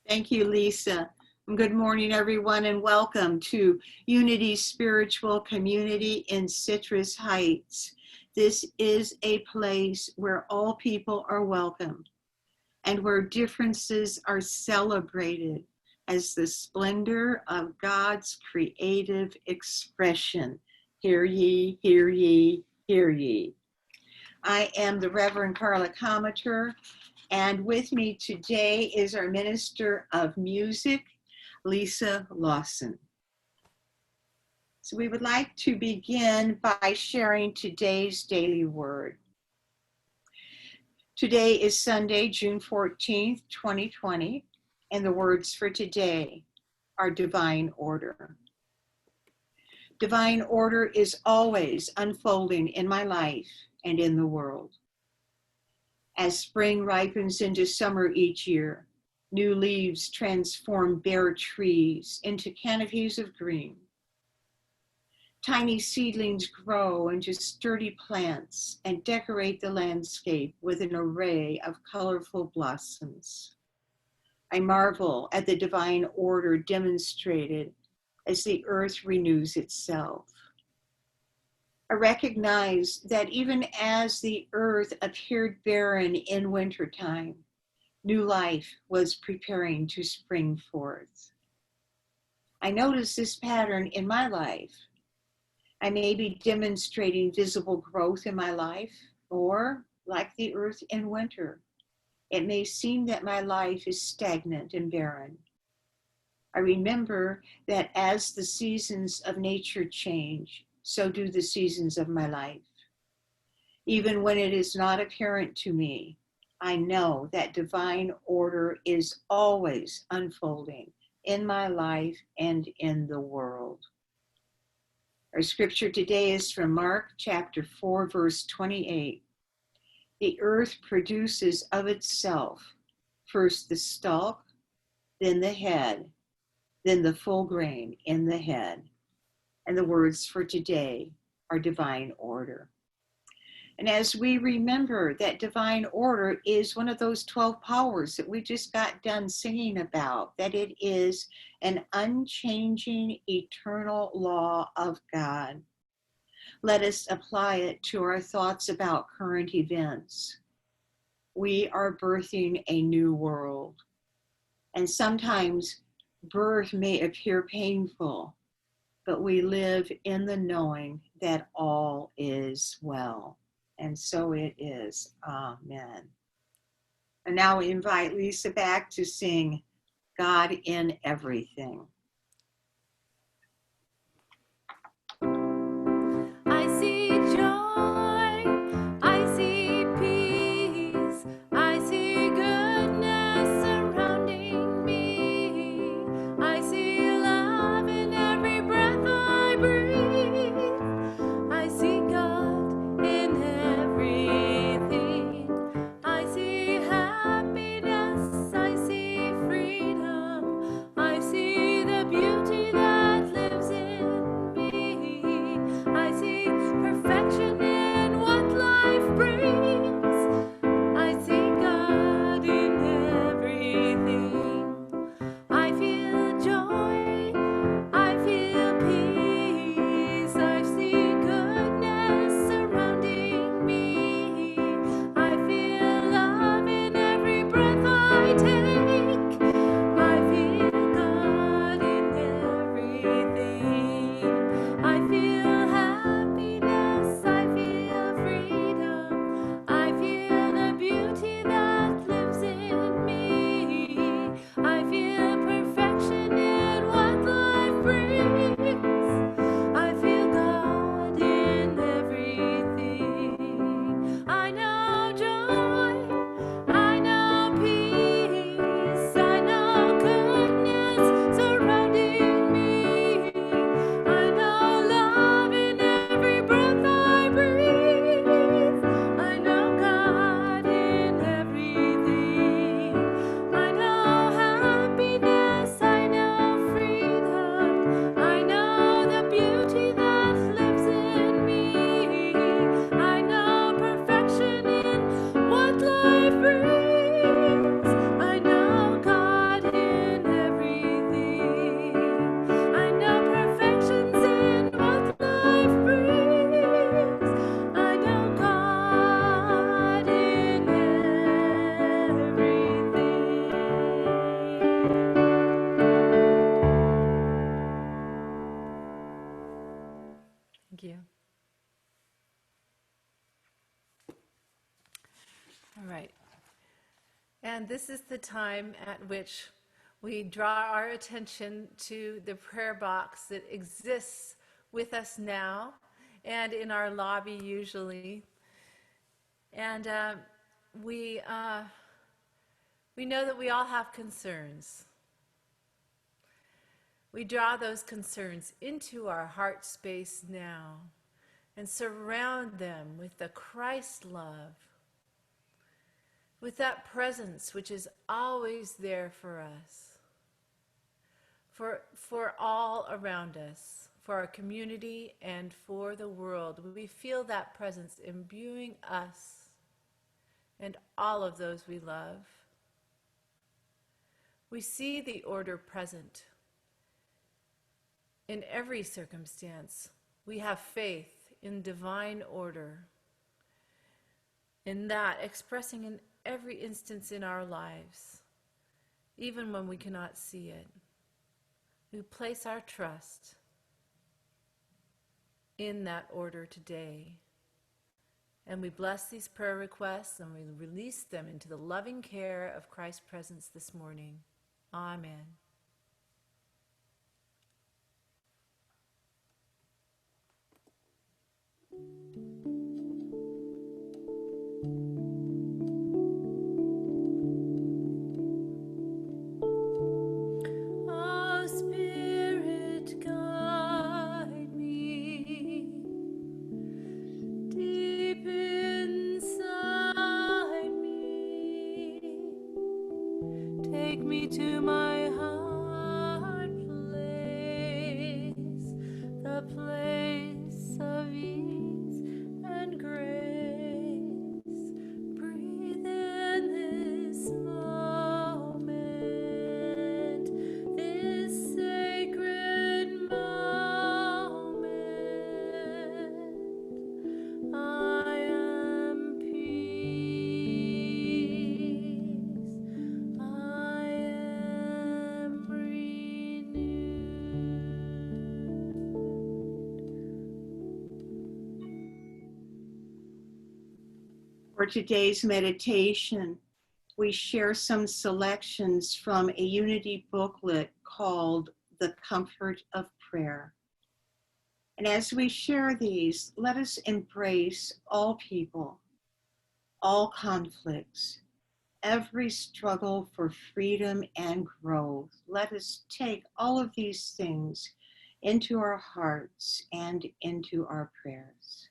Thank you, Lisa. Good morning, everyone, and welcome to Unities Spiritual Community in Citrus Heights. This is a place where all people are welcome and where differences are celebrated as the splendor of God's creative expression. Hear ye, hear ye, hear ye. I am the Reverend Carla Comiter, and with me today is our Minister of Music, Lisa Lawson. So we would like to begin by sharing today's daily word. Today is Sunday, June 14th, 2020, and the words for today are divine order. Divine order is always unfolding in my life and in the world. As spring ripens into summer each year, new leaves transform bare trees into canopies of green. Tiny seedlings grow into sturdy plants and decorate the landscape with an array of colorful blossoms. I marvel at the divine order demonstrated as the earth renews itself. I recognize that even as the earth appeared barren in wintertime, new life was preparing to spring forth. I notice this pattern in my life. I may be demonstrating visible growth in my life, or like the earth in winter, it may seem that my life is stagnant and barren. I remember that as the seasons of nature change, so do the seasons of my life. Even when it is not apparent to me, I know that divine order is always unfolding in my life and in the world. Our scripture today is from Mark chapter 4, verse 28. The earth produces of itself first the stalk, then the head, then the full grain in the head. And the words for today are divine order. And as we remember that divine order is one of those 12 powers that we just got done singing about, that it is an unchanging, eternal law of God. Let us apply it to our thoughts about current events. We are birthing a new world. And sometimes birth may appear painful, but we live in the knowing that all is well. And so it is. Amen. And now we invite Lisa back to sing God in Everything. I see joy, I see peace, I see goodness surrounding me. I see love in every breath I breathe. I see God in everything. I see happiness, I see freedom, I see Thank you. All right. And this is the time at which we draw our attention to the prayer box that exists with us now and in our lobby usually. And we know that we all have concerns. We draw those concerns into our heart space now and surround them with the Christ love, with that presence which is always there for us, for all around us, for our community and for the world. We feel that presence imbuing us and all of those we love. We see the order present in every circumstance. We have faith in divine order, in that expressing in every instance in our lives, even when we cannot see it. We place our trust in that order today. And we bless these prayer requests and we release them into the loving care of Christ's presence this morning. Amen. Oh, Spirit, guide me deep inside me. Take me to my heart place, the place of ease and grace. Breathe in this moment, this sacred moment. I am peace. I am renewed. For today's meditation, we share some selections from a Unity booklet called The Comfort of Prayer. And as we share these, let us embrace all people, all conflicts, every struggle for freedom and growth. Let us take all of these things into our hearts and into our prayers.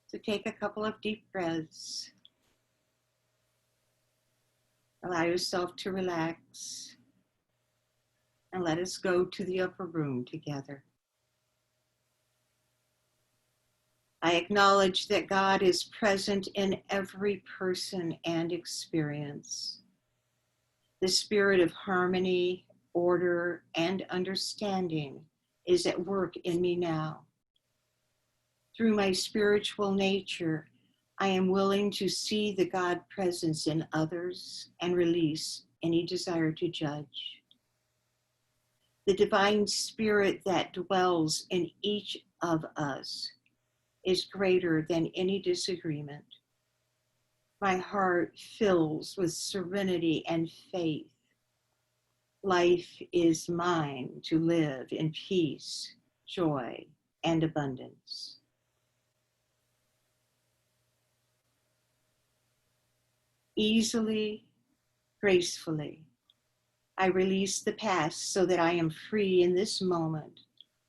So take a couple of deep breaths. Allow yourself to relax. And let us go to the upper room together. I acknowledge that God is present in every person and experience. The spirit of harmony, order, and understanding is at work in me now. Through my spiritual nature, I am willing to see the God presence in others and release any desire to judge. The divine spirit that dwells in each of us is greater than any disagreement. My heart fills with serenity and faith. Life is mine to live in peace, joy, and abundance. Easily, gracefully, I release the past so that I am free in this moment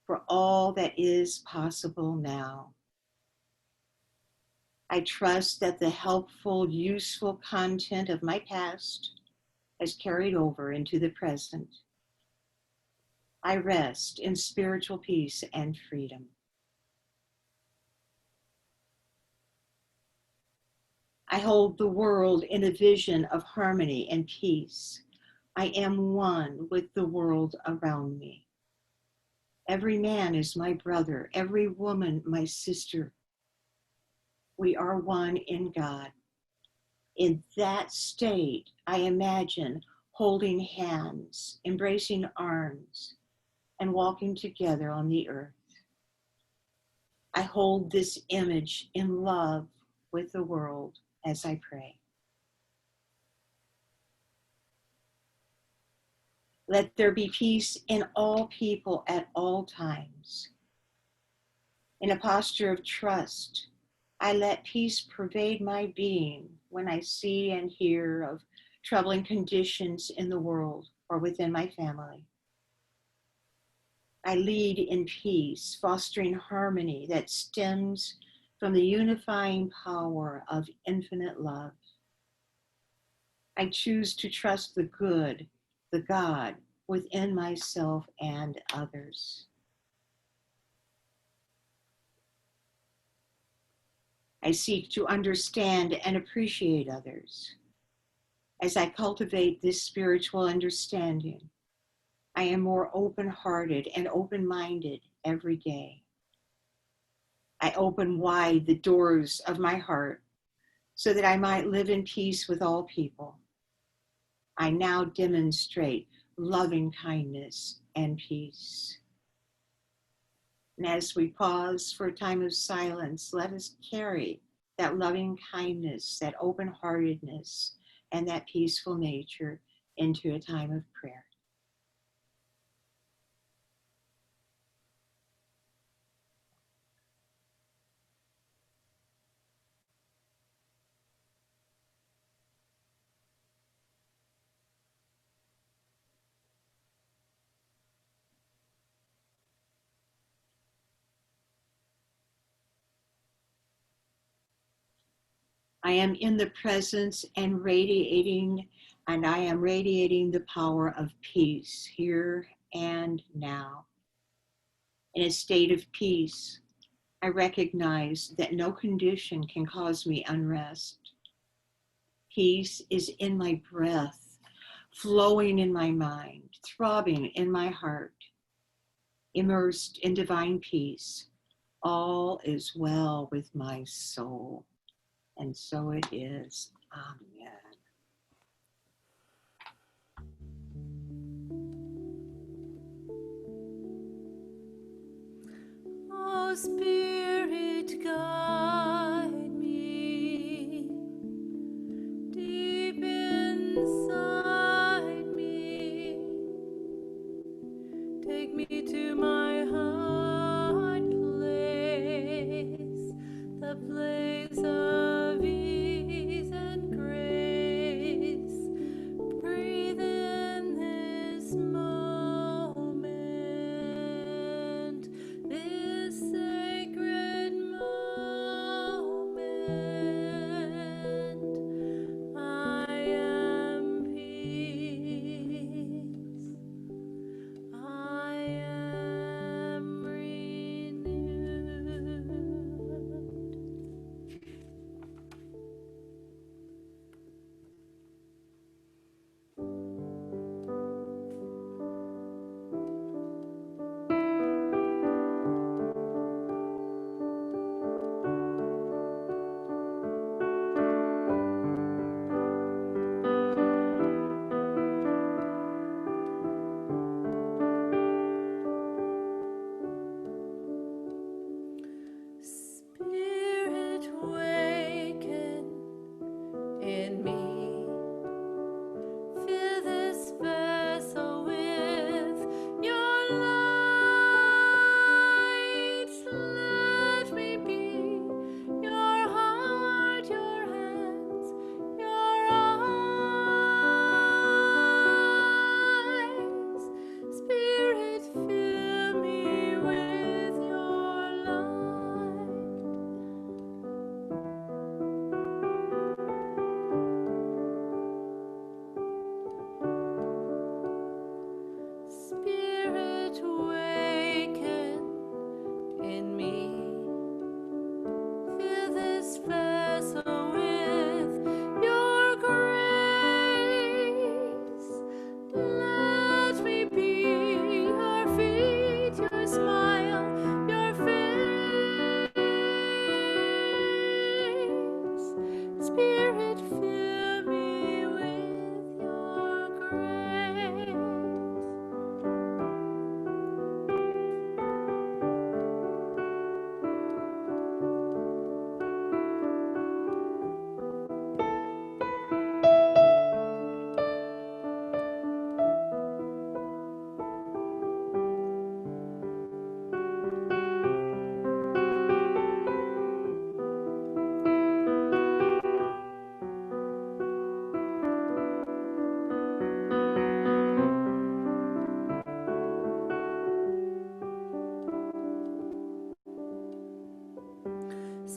for all that is possible now. I trust that the helpful, useful content of my past has carried over into the present. I rest in spiritual peace and freedom. I hold the world in a vision of harmony and peace. I am one with the world around me. Every man is my brother, every woman my sister. We are one in God. In that state, I imagine holding hands, embracing arms, and walking together on the earth. I hold this image in love with the world as I pray. Let there be peace in all people at all times. In a posture of trust, I let peace pervade my being when I see and hear of troubling conditions in the world or within my family. I lead in peace, fostering harmony that stems from the unifying power of infinite love. I choose to trust the good, the God within myself and others. I seek to understand and appreciate others. As I cultivate this spiritual understanding, I am more open-hearted and open-minded every day. I open wide the doors of my heart so that I might live in peace with all people. I now demonstrate loving kindness and peace. And as we pause for a time of silence, let us carry that loving kindness, that open-heartedness, and that peaceful nature into a time of prayer. I am in the presence and I am radiating the power of peace here and now. In a state of peace, I recognize that no condition can cause me unrest. Peace is in my breath, flowing in my mind, throbbing in my heart. Immersed in divine peace, all is well with my soul. And so it is. Amen. Oh, Spirit, guide me deep inside me. Take me to my heart place, the place of ease and grace. Breathe in this moment, this sacred moment. I am peace. I am renewed. Spirit, waken in me. Fill this vessel with your light. Let me be your heart, your hands, your eyes. Spirit, fill me with your light. Spirit, waken in me. Fill this vessel with your grace. Let me be your feet, your smile, your face. Spirit, fill me with your grace.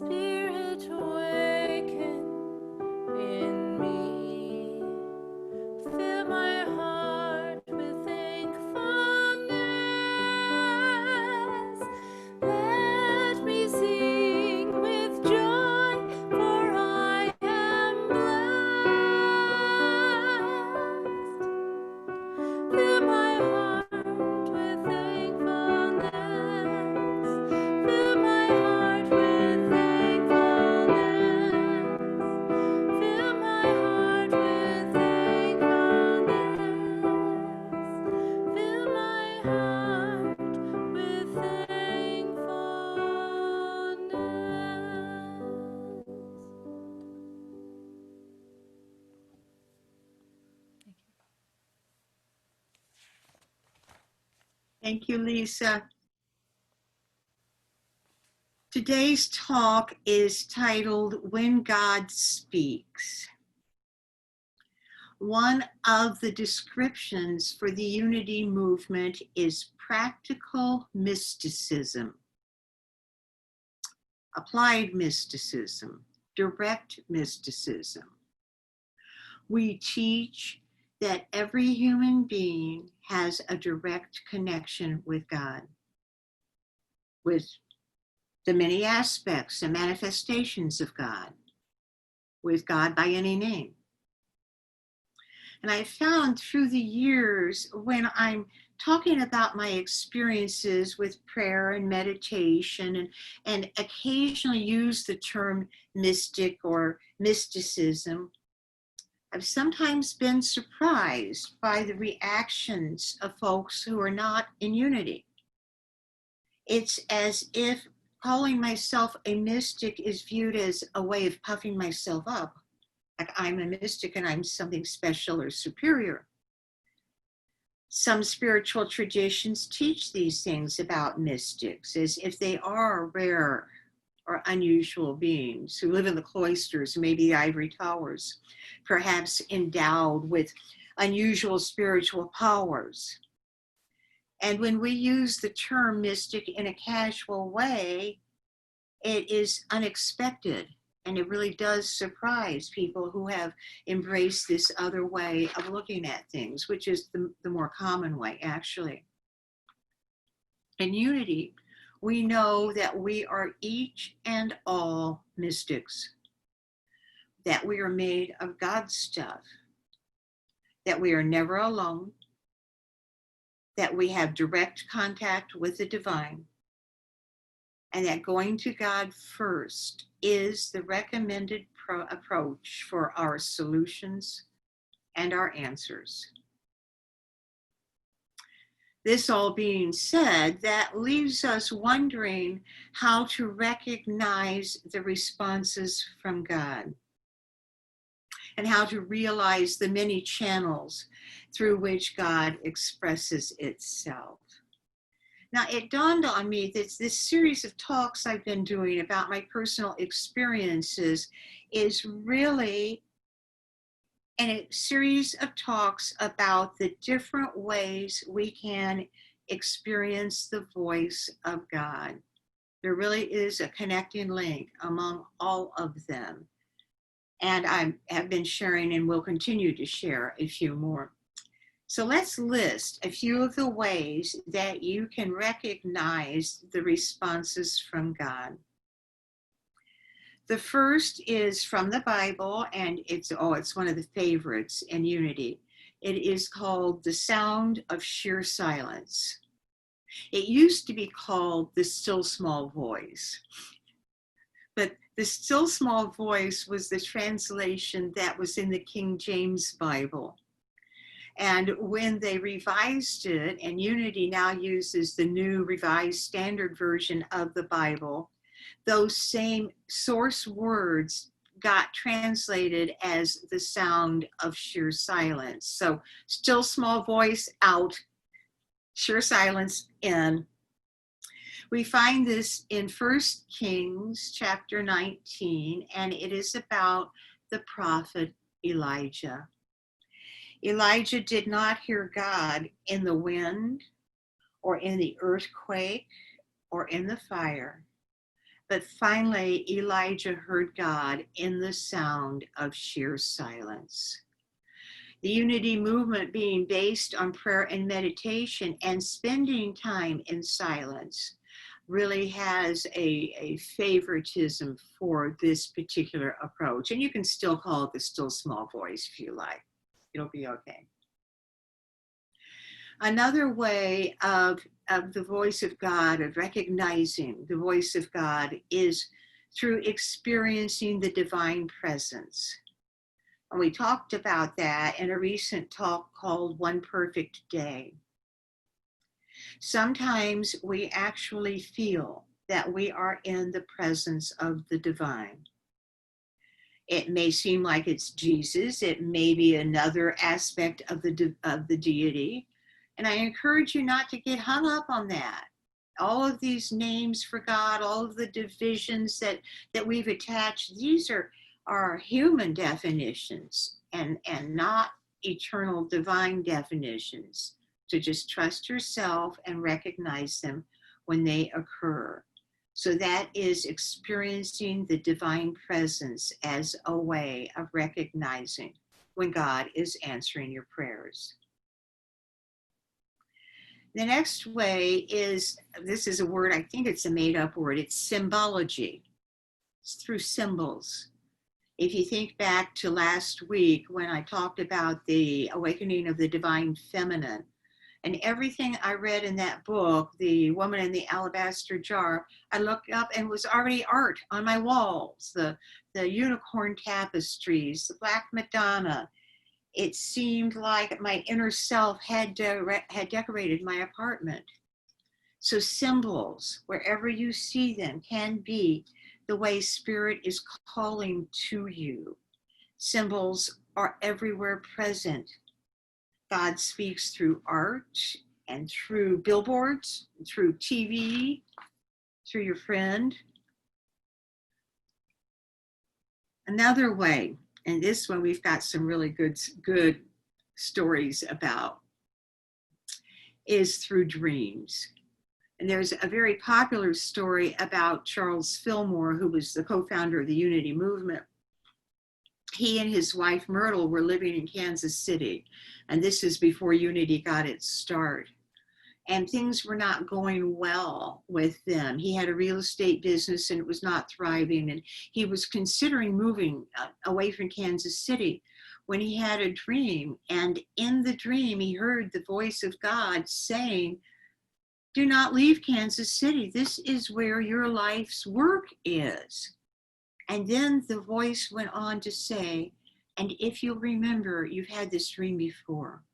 Spirit awaken in me. Fill my heart with thankfulness. Let me sing with joy, for I am blessed. Fill my heart with thankfulness. Fill my heart with thankfulness. Fill my heart with thankfulness. Fill my heart with thankfulness. Thank you, Lisa. Today's talk is titled When God Speaks. One of the descriptions for the Unity movement is practical mysticism, applied mysticism, direct mysticism. We teach that every human being has a direct connection with God, with the many aspects and manifestations of God, with God by any name. And I found through the years, when I'm talking about my experiences with prayer and meditation, and occasionally use the term mystic or mysticism, I've sometimes been surprised by the reactions of folks who are not in unity. It's as if calling myself a mystic is viewed as a way of puffing myself up, like I'm a mystic and I'm something special or superior. Some spiritual traditions teach these things about mystics as if they are rare or unusual beings who live in the cloisters, maybe the ivory towers, perhaps endowed with unusual spiritual powers. And when we use the term mystic in a casual way, it is unexpected, and it really does surprise people who have embraced this other way of looking at things, which is the more common way, actually. In Unity, we know that we are each and all mystics, that we are made of God's stuff, that we are never alone, that we have direct contact with the divine, and that going to God first is the recommended approach for our solutions and our answers. This all being said, that leaves us wondering how to recognize the responses from God and how to realize the many channels through which God expresses itself. Now, it dawned on me that this series of talks I've been doing about my personal experiences is really a series of talks about the different ways we can experience the voice of God. There really is a connecting link among all of them. And I have been sharing and will continue to share a few more. So let's list a few of the ways that you can recognize the responses from God. The first is from the Bible, and it's one of the favorites in Unity. It is called The Sound of Sheer Silence. It used to be called The Still Small Voice, but The Still Small Voice was the translation that was in the King James Bible. And when they revised it, and Unity now uses the new Revised Standard Version of the Bible, those same source words got translated as the sound of sheer silence. So still small voice out, sheer silence in. We find this in 1 Kings chapter 19, and it is about the prophet Elijah. Elijah did not hear God in the wind or in the earthquake or in the fire, But finally, Elijah heard God in the sound of sheer silence. The Unity movement being based on prayer and meditation and spending time in silence really has a favoritism for this particular approach. And you can still call it the still small voice if you like. It'll be okay. Another way of the voice of God, of recognizing the voice of God, is through experiencing the divine presence. And we talked about that in a recent talk called One Perfect Day. Sometimes we actually feel that we are in the presence of the divine. It may seem like it's Jesus. It may be another aspect of the deity. And I encourage you not to get hung up on that. All of these names for God, all of the divisions that we've attached, these are human definitions and not eternal divine definitions. So just trust yourself and recognize them when they occur. So that is experiencing the divine presence as a way of recognizing when God is answering your prayers. The next way is, this is a word, I think it's a made-up word, it's symbology. It's through symbols. If you think back to last week when I talked about the awakening of the divine feminine, and everything I read in that book, The Woman in the Alabaster Jar, I looked up and was already art on my walls, the unicorn tapestries, the Black Madonna. It seemed like my inner self had decorated my apartment. So symbols, wherever you see them, can be the way Spirit is calling to you. Symbols are everywhere present. God speaks through art and through billboards, through TV, through your friend. Another way, and this one we've got some really good stories about, is through dreams. And there's a very popular story about Charles Fillmore, who was the co-founder of the Unity movement. He and his wife Myrtle were living in Kansas City, and this is before Unity got its start. And things were not going well with them. He had a real estate business and it was not thriving, and he was considering moving away from Kansas City when he had a dream. And in the dream, he heard the voice of God saying, "Do not leave Kansas City. This is where your life's work is." And then the voice went on to say, "And if you'll remember, you've had this dream before."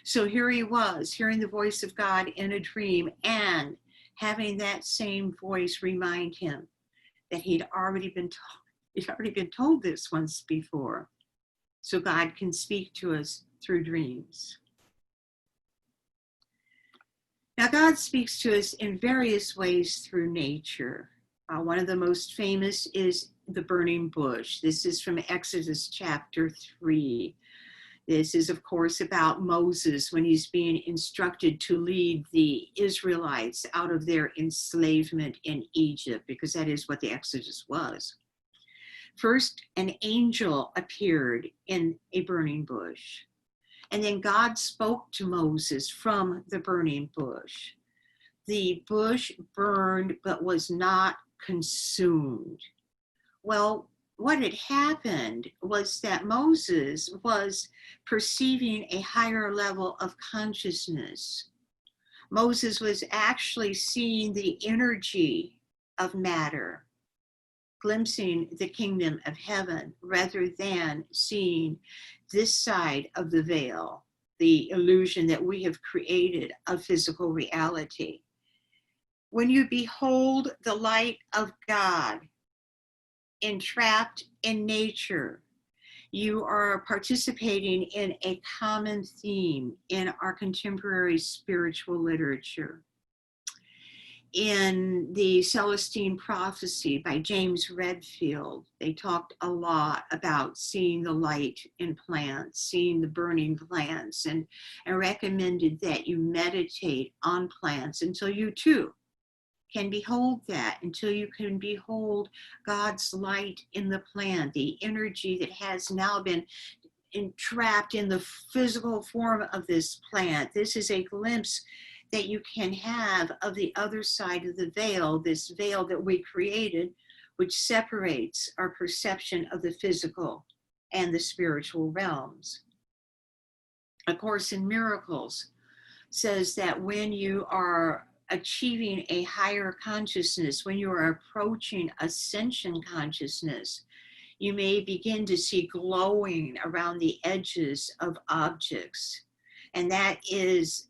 So here he was, hearing the voice of God in a dream and having that same voice remind him that he'd already been told this once before. So God can speak to us through dreams. Now, God speaks to us in various ways through nature. One of the most famous is the burning bush. This is from Exodus chapter 3. This is, of course, about Moses when he's being instructed to lead the Israelites out of their enslavement in Egypt, because that is what the Exodus was. First, an angel appeared in a burning bush. And then God spoke to Moses from the burning bush. The bush burned but was not consumed. Well, what had happened was that Moses was perceiving a higher level of consciousness. Moses was actually seeing the energy of matter, glimpsing the kingdom of heaven, rather than seeing this side of the veil, the illusion that we have created of physical reality. When you behold the light of God entrapped in nature, you are participating in a common theme in our contemporary spiritual literature. In the Celestine Prophecy by James Redfield, they talked a lot about seeing the light in plants, seeing the burning plants, and recommended that you meditate on plants until you too can behold that, until you can behold God's light in the plant, the energy that has now been entrapped in the physical form of this plant. This is a glimpse that you can have of the other side of the veil, this veil that we created, which separates our perception of the physical and the spiritual realms. A Course in Miracles says that when you are achieving a higher consciousness, when you are approaching ascension consciousness, you may begin to see glowing around the edges of objects. And that is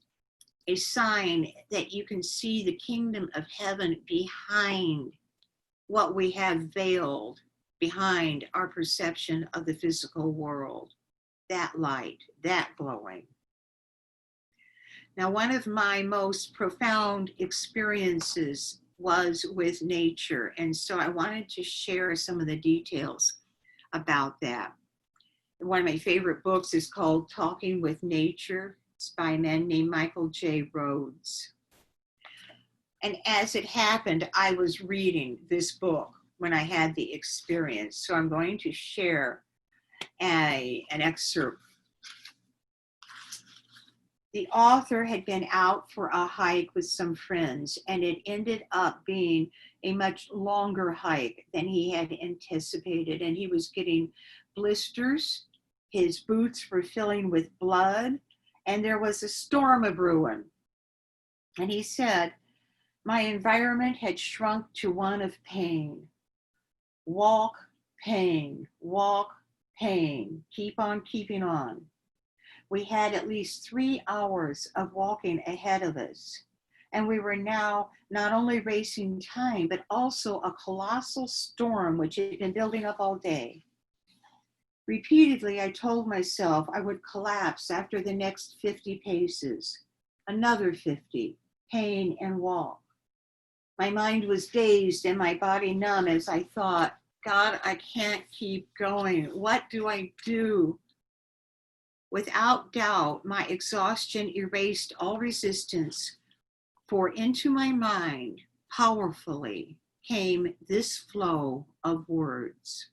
a sign that you can see the kingdom of heaven behind what we have veiled, behind our perception of the physical world. That light, that glowing. Now, one of my most profound experiences was with nature. And so I wanted to share some of the details about that. One of my favorite books is called Talking with Nature. It's by a man named Michael J. Rhodes. And as it happened, I was reading this book when I had the experience. So I'm going to share an excerpt. The author had been out for a hike with some friends, and it ended up being a much longer hike than he had anticipated. And he was getting blisters, his boots were filling with blood, and there was a storm a-brewing. And he said, my environment had shrunk to one of pain. Walk, pain, keep on keeping on. We had at least 3 hours of walking ahead of us. And we were now not only racing time, but also a colossal storm which had been building up all day. Repeatedly, I told myself I would collapse after the next 50 paces, another 50, pain and walk. My mind was dazed and my body numb as I thought, God, I can't keep going. What do I do? Without doubt, my exhaustion erased all resistance, for into my mind powerfully came this flow of words.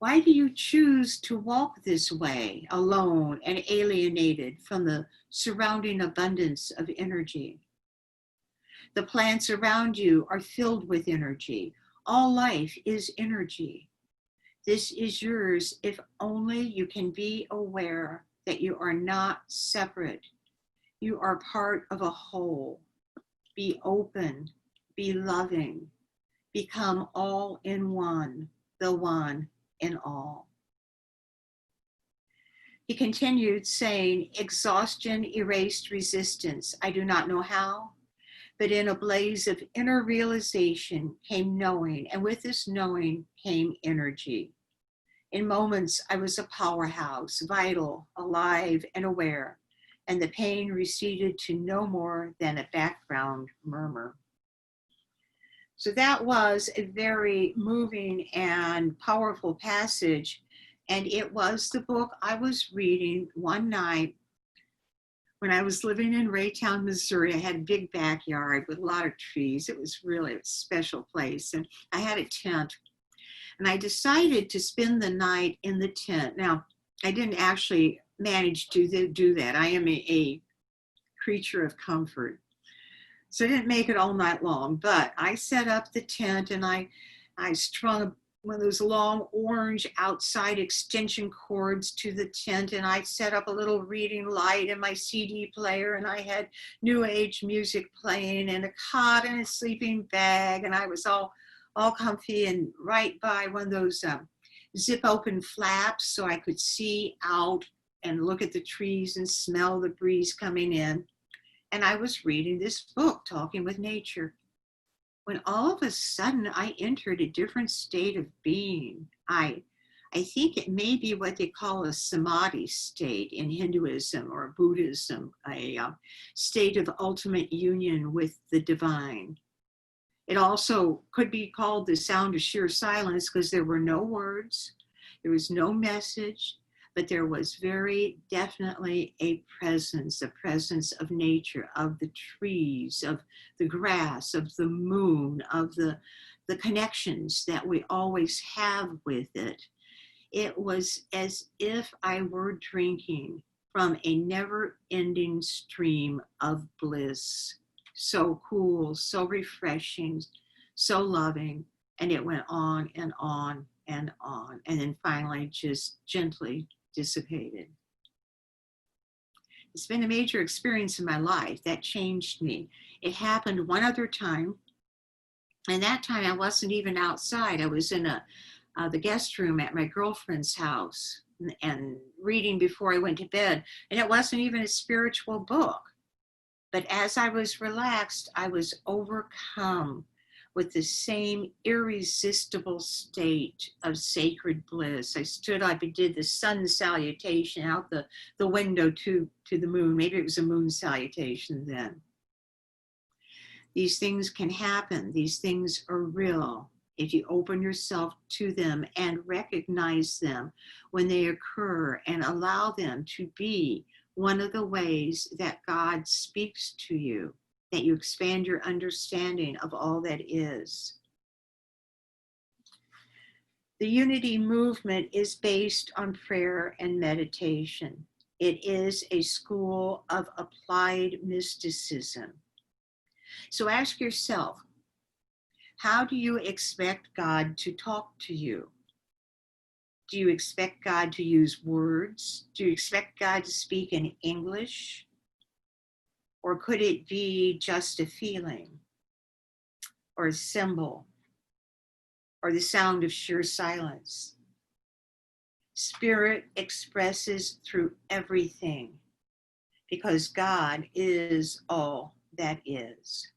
Why do you choose to walk this way, alone and alienated from the surrounding abundance of energy? The plants around you are filled with energy. All life is energy. This is yours if only you can be aware that you are not separate. You are part of a whole. Be open, be loving, become all in one, the one in all. He continued saying, exhaustion erased resistance. I do not know how, but in a blaze of inner realization came knowing, and with this knowing came energy. In moments, I was a powerhouse, vital, alive, and aware, and the pain receded to no more than a background murmur. So that was a very moving and powerful passage, and it was the book I was reading one night when I was living in Raytown, Missouri. I had a big backyard with a lot of trees. It was really a special place, and I had a tent. And I decided to spend the night in the tent. Now, I didn't actually manage to do that. I am a creature of comfort. So I didn't make it all night long, but I set up the tent and I strung one of those long orange outside extension cords to the tent, and I set up a little reading light and my CD player, and I had new age music playing and a cot and a sleeping bag, and I was all comfy and right by one of those zip open flaps so I could see out and look at the trees and smell the breeze coming in. And I was reading this book, Talking with Nature, when all of a sudden I entered a different state of being. I think it may be what they call a samadhi state in Hinduism or Buddhism, a state of ultimate union with the divine. It also could be called the sound of sheer silence because there were no words, there was no message, but there was very definitely a presence of nature, of the trees, of the grass, of the moon, of the connections that we always have with it. It was as if I were drinking from a never-ending stream of bliss. So cool, so refreshing, so loving, and it went on and on and on, and then finally just gently dissipated. It's been a major experience in my life that changed me. It happened one other time, and that time I wasn't even outside. I was in the guest room at my girlfriend's house and reading before I went to bed, and it wasn't even a spiritual book. But as I was relaxed, I was overcome with the same irresistible state of sacred bliss. I stood up and did the sun salutation out the window to the moon. Maybe it was a moon salutation then. These things can happen. These things are real if you open yourself to them and recognize them when they occur and allow them to be one of the ways that God speaks to you, that you expand your understanding of all that is. The Unity movement is based on prayer and meditation. It is a school of applied mysticism. So ask yourself, how do you expect God to talk to you? Do you expect God to use words? Do you expect God to speak in English? Or could it be just a feeling, or a symbol, or the sound of sheer silence? Spirit expresses through everything because God is all that is.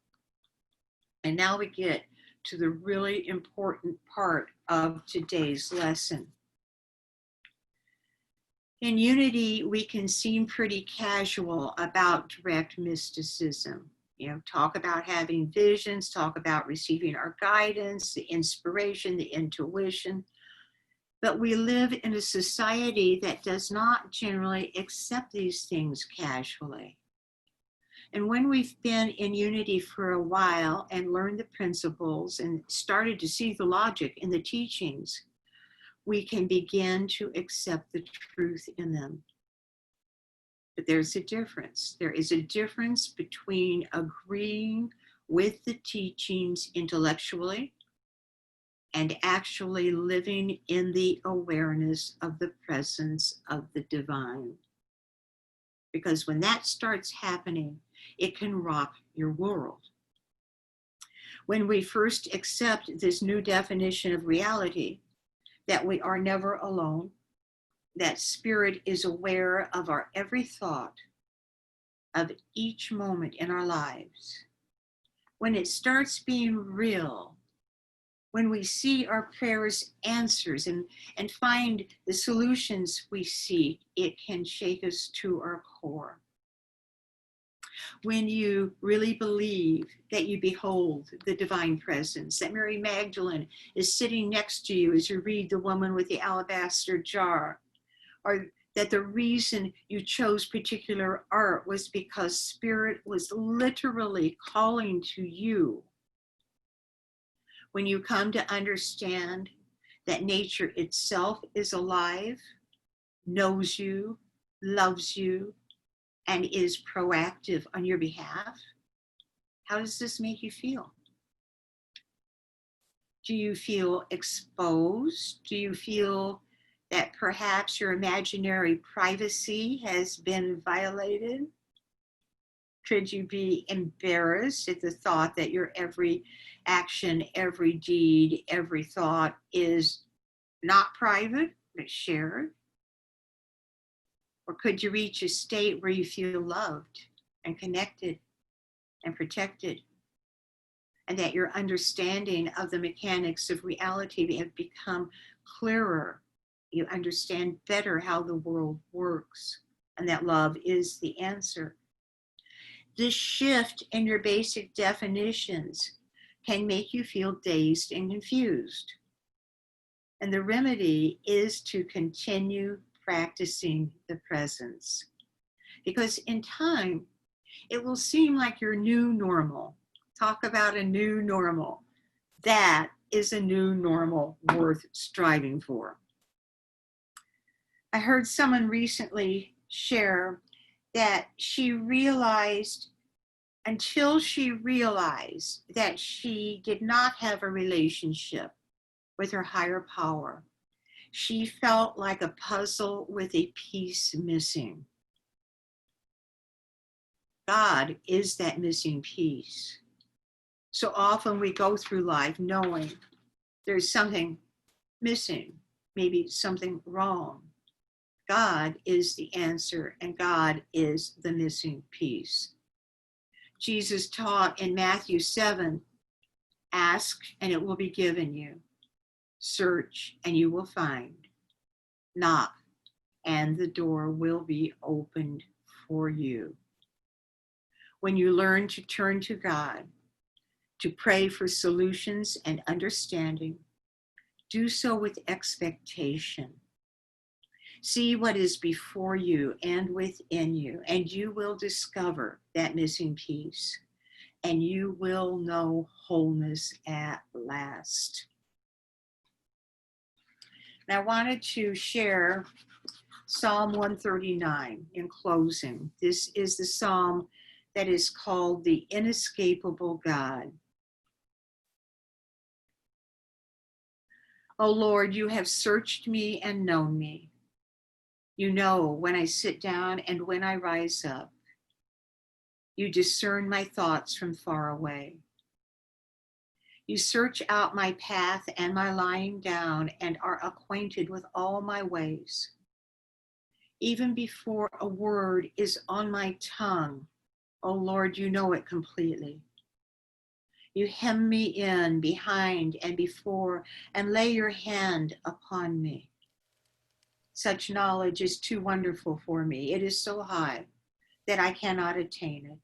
And now we get to the really important part of today's lesson. In Unity, we can seem pretty casual about direct mysticism. Talk about having visions, talk about receiving our guidance, the inspiration, the intuition. But we live in a society that does not generally accept these things casually. And when we've been in Unity for a while and learned the principles and started to see the logic in the teachings, we can begin to accept the truth in them. But there's a difference. There is a difference between agreeing with the teachings intellectually and actually living in the awareness of the presence of the divine. Because when that starts happening, it can rock your world. When we first accept this new definition of reality, that we are never alone, that spirit is aware of our every thought, of each moment in our lives. When it starts being real, when we see our prayers answers and find the solutions we seek, it can shake us to our core. When you really believe that you behold the divine presence, that Mary Magdalene is sitting next to you as you read The Woman with the Alabaster Jar, or that the reason you chose particular art was because Spirit was literally calling to you. When you come to understand that nature itself is alive, knows you, loves you, and is proactive on your behalf, how does this make you feel? Do you feel exposed? Do you feel that perhaps your imaginary privacy has been violated? Could you be embarrassed at the thought that your every action, every deed, every thought is not private, but shared? Or could you reach a state where you feel loved and connected and protected, and that your understanding of the mechanics of reality have become clearer? You understand better how the world works, and that love is the answer. This shift in your basic definitions can make you feel dazed and confused. And the remedy is to continue practicing the presence. Because in time, it will seem like your new normal. Talk about a new normal. That is a new normal worth striving for. I heard someone recently share that until she realized that she did not have a relationship with her higher power, she felt like a puzzle with a piece missing. God is that missing piece. So often we go through life knowing there's something missing, maybe something wrong. God is the answer, and God is the missing piece. Jesus taught in Matthew 7, ask and it will be given you. Search and you will find. Knock and the door will be opened for you. When you learn to turn to God, to pray for solutions and understanding, do so with expectation. See what is before you and within you, and you will discover that missing piece, and you will know wholeness at last. And I wanted to share Psalm 139 in closing. This is the psalm that is called the Inescapable God. O Lord, you have searched me and known me. You know when I sit down and when I rise up. You discern my thoughts from far away. You search out my path and my lying down and are acquainted with all my ways. Even before a word is on my tongue, O Lord, you know it completely. You hem me in behind and before and lay your hand upon me. Such knowledge is too wonderful for me. It is so high that I cannot attain it.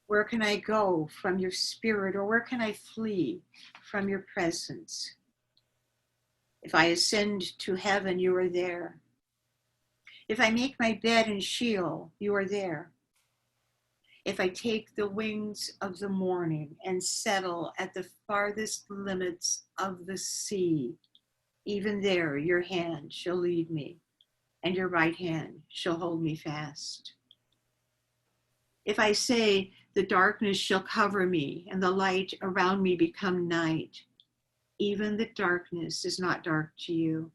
Where can I go from your spirit, or where can I flee from your presence? If I ascend to heaven, you are there. If I make my bed in Sheol, you are there. If I take the wings of the morning and settle at the farthest limits of the sea, even there your hand shall lead me, and your right hand shall hold me fast. If I say, the darkness shall cover me, and the light around me become night, even the darkness is not dark to you.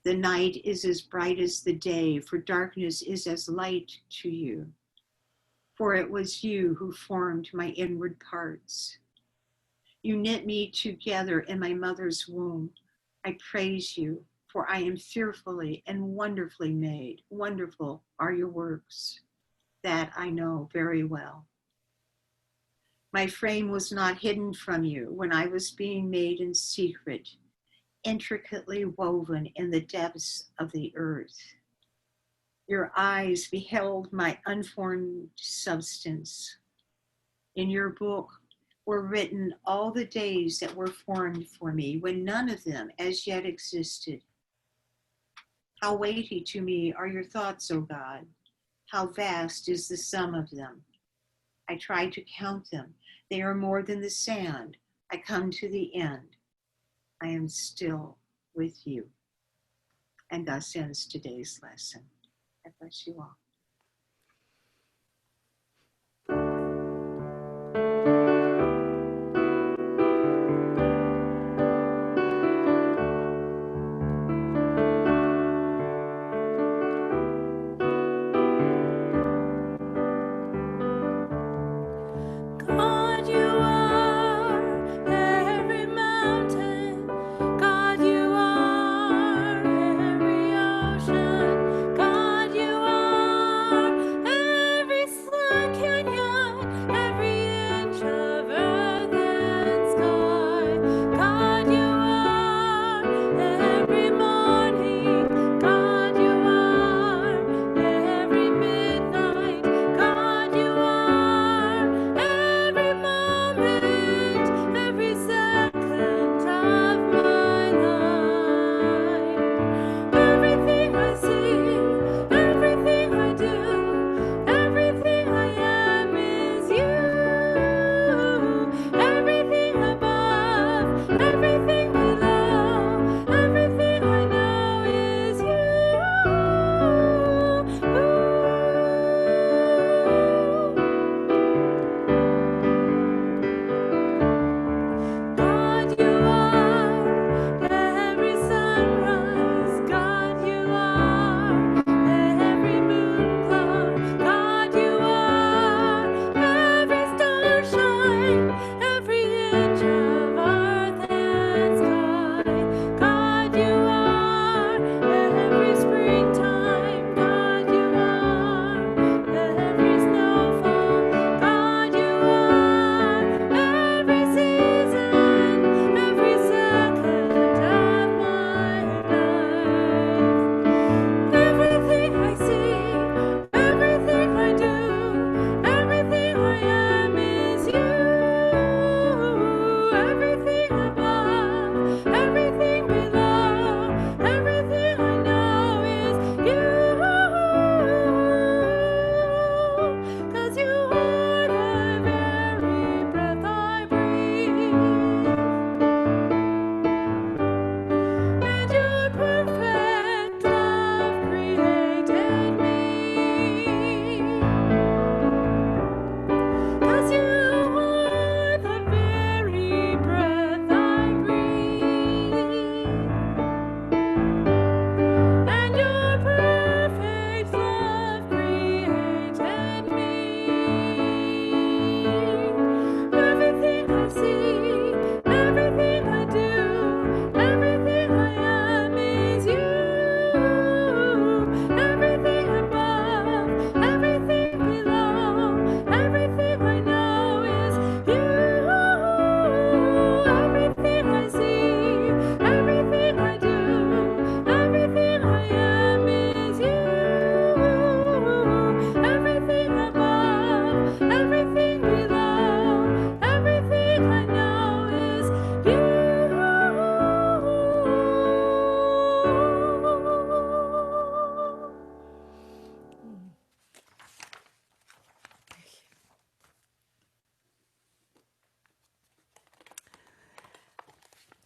The night is as bright as the day, for darkness is as light to you. For it was you who formed my inward parts. You knit me together in my mother's womb. I praise you, for I am fearfully and wonderfully made. Wonderful are your works. That I know very well. My frame was not hidden from you when I was being made in secret, intricately woven in the depths of the earth. Your eyes beheld my unformed substance. In your book were written all the days that were formed for me, when none of them as yet existed. How weighty to me are your thoughts, O God. How vast is the sum of them. I try to count them. They are more than the sand. I come to the end. I am still with you. And thus ends today's lesson. God bless you all. God, you are every mountain. God, you are every ocean. God, you are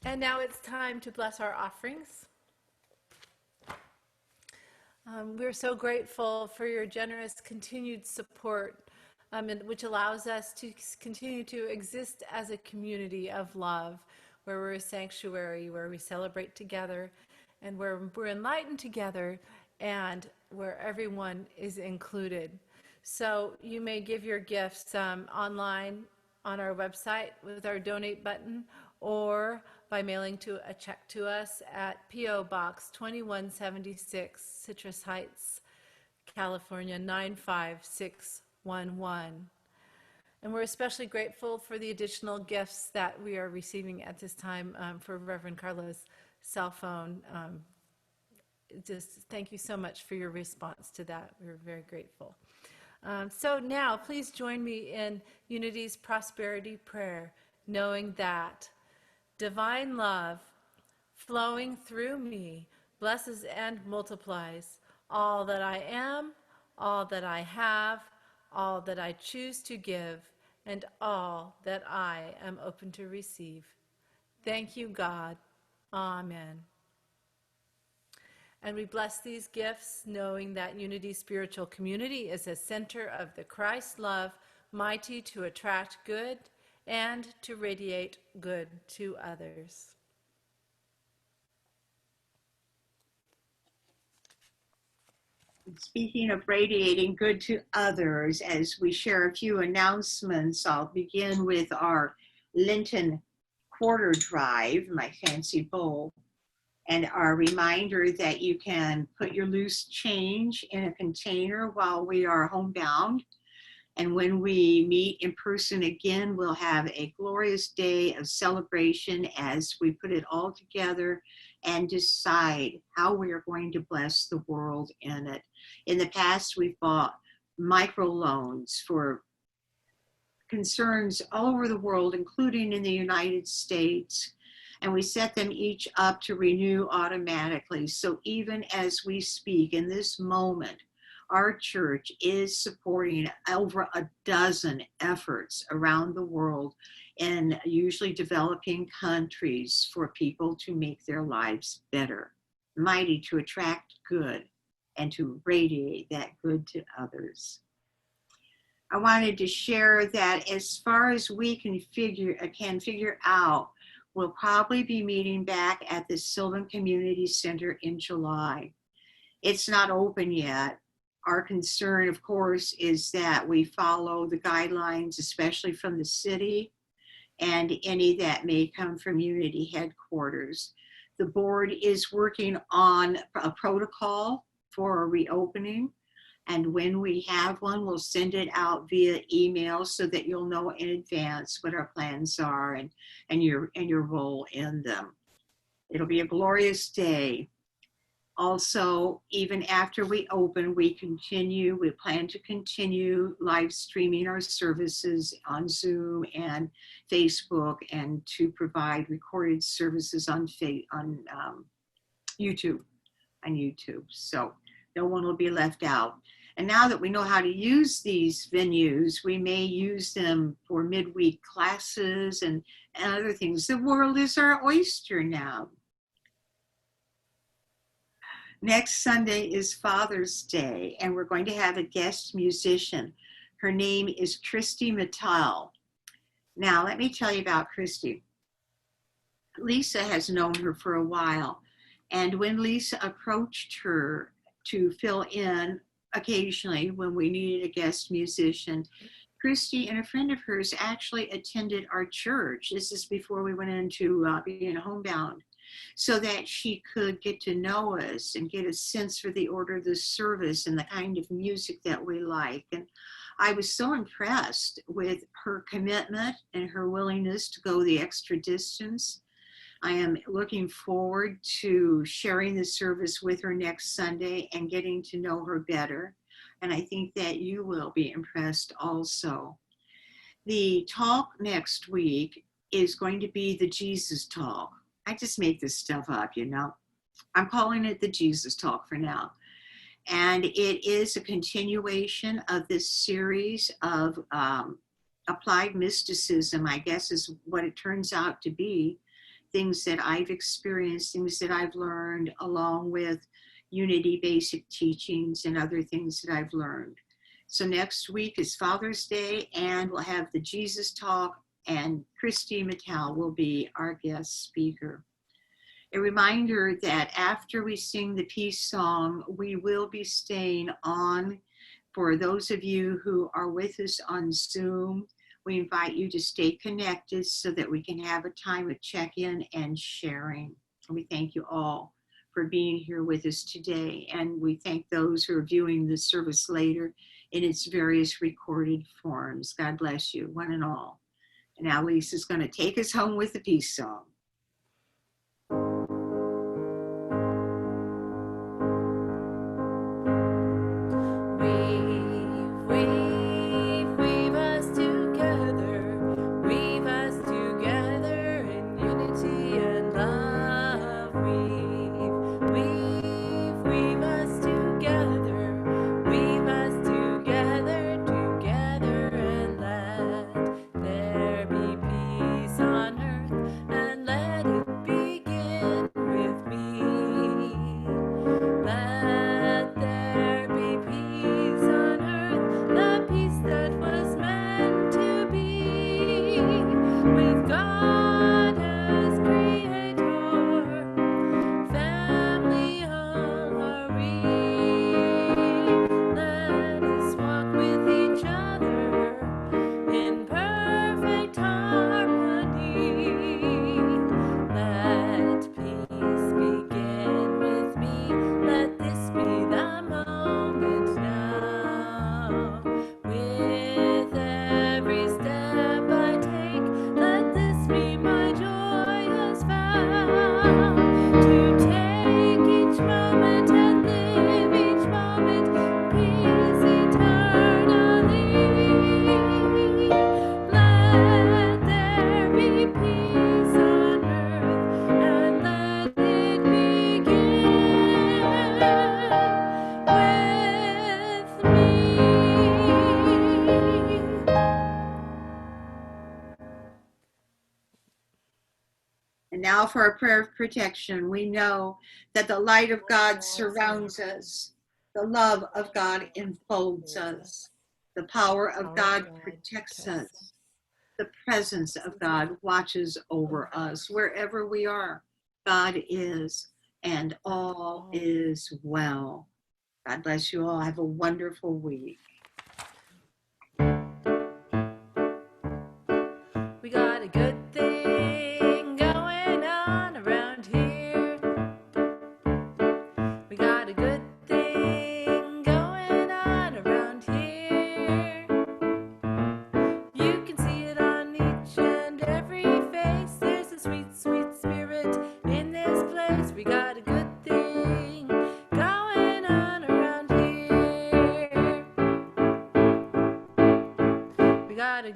And now it's time to bless our offerings. We're so grateful for your generous continued support, which allows us to continue to exist as a community of love, where we're a sanctuary, where we celebrate together, and where we're enlightened together, and where everyone is included. So you may give your gifts online on our website with our donate button, or by mailing a check to us at P.O. Box 2176, Citrus Heights, California 95611. And we're especially grateful for the additional gifts that we are receiving at this time for Reverend Carla's cell phone. Just thank you so much for your response to that. We're very grateful. So now, please join me in Unity's prosperity prayer, knowing that divine love flowing through me blesses and multiplies all that I am, all that I have, all that I choose to give, and all that I am open to receive. Thank you, God. Amen. And we bless these gifts, knowing that Unity Spiritual Community is a center of the Christ love, mighty to attract good and to radiate good to others. Speaking of radiating good to others, as we share a few announcements, I'll begin with our Lenten quarter drive, my fancy bowl, and our reminder that you can put your loose change in a container while we are homebound. And when we meet in person again, we'll have a glorious day of celebration as we put it all together and decide how we are going to bless the world in it. In the past, we've bought microloans for concerns all over the world, including in the United States, and we set them each up to renew automatically. So even as we speak in this moment, our church is supporting over a dozen efforts around the world in usually developing countries for people to make their lives better, mighty to attract good and to radiate that good to others. I wanted to share that as far as we can figure out, we'll probably be meeting back at the Sylvan Community Center in July. It's not open yet. Our concern, of course, is that we follow the guidelines, especially from the city and any that may come from Unity headquarters. The board is working on a protocol for a reopening, and when we have one, we'll send it out via email so that you'll know in advance what our plans are and your role in them. It'll be a glorious day. Also, even after we open, we plan to continue live streaming our services on Zoom and Facebook, and to provide recorded services on YouTube. So no one will be left out. And now that we know how to use these venues, we may use them for midweek classes and other things. The world is our oyster now. Next Sunday is Father's Day, and we're going to have a guest musician. Her name is Christy Mattel. Now, let me tell you about Christy. Lisa has known her for a while, and when Lisa approached her to fill in occasionally when we needed a guest musician, Christy and a friend of hers actually attended our church. This is before we went into being homebound, so that she could get to know us and get a sense for the order of the service and the kind of music that we like. And I was so impressed with her commitment and her willingness to go the extra distance. I am looking forward to sharing the service with her next Sunday and getting to know her better. And I think that you will be impressed also. The talk next week is going to be the Jesus Talk. I just make this stuff up, you know. I'm calling it the Jesus Talk for now. And it is a continuation of this series of applied mysticism, I guess is what it turns out to be, things that I've experienced, things that I've learned, along with Unity basic teachings and other things that I've learned. So next week is Father's Day, and we'll have the Jesus Talk, and Christy Mattel will be our guest speaker. A reminder that after we sing the peace song, we will be staying on. For those of you who are with us on Zoom, we invite you to stay connected so that we can have a time of check-in and sharing. We thank you all for being here with us today, and we thank those who are viewing the service later in its various recorded forms. God bless you, one and all. And now Lisa's going to take us home with the peace song. Weave us together, weave us together in unity and love. Weave us together, weave us together, together, and let there be peace on earth, and let it begin with me. Let there be peace on earth, the peace that was meant to be, with God as creator, family all are we. Let us walk with each other in perfect harmony. Let peace begin with me. Let this be the moment now. With every step I take, let this be my joyous vow. To take each moment and live each moment, peace eternally. Let there be peace on earth, and let it begin with me. And now for our prayer of protection. We know that the light of God surrounds us. The love of God enfolds us. The power of God protects us. The presence of God watches over us wherever we are. God is, and all is well. God bless you all. Have a wonderful week. We got a good thing going on around here. We got a good thing going on around here. You can see it on each and every face. There's a sweet, sweet spirit in this place. We got a good thing going on around here. We got a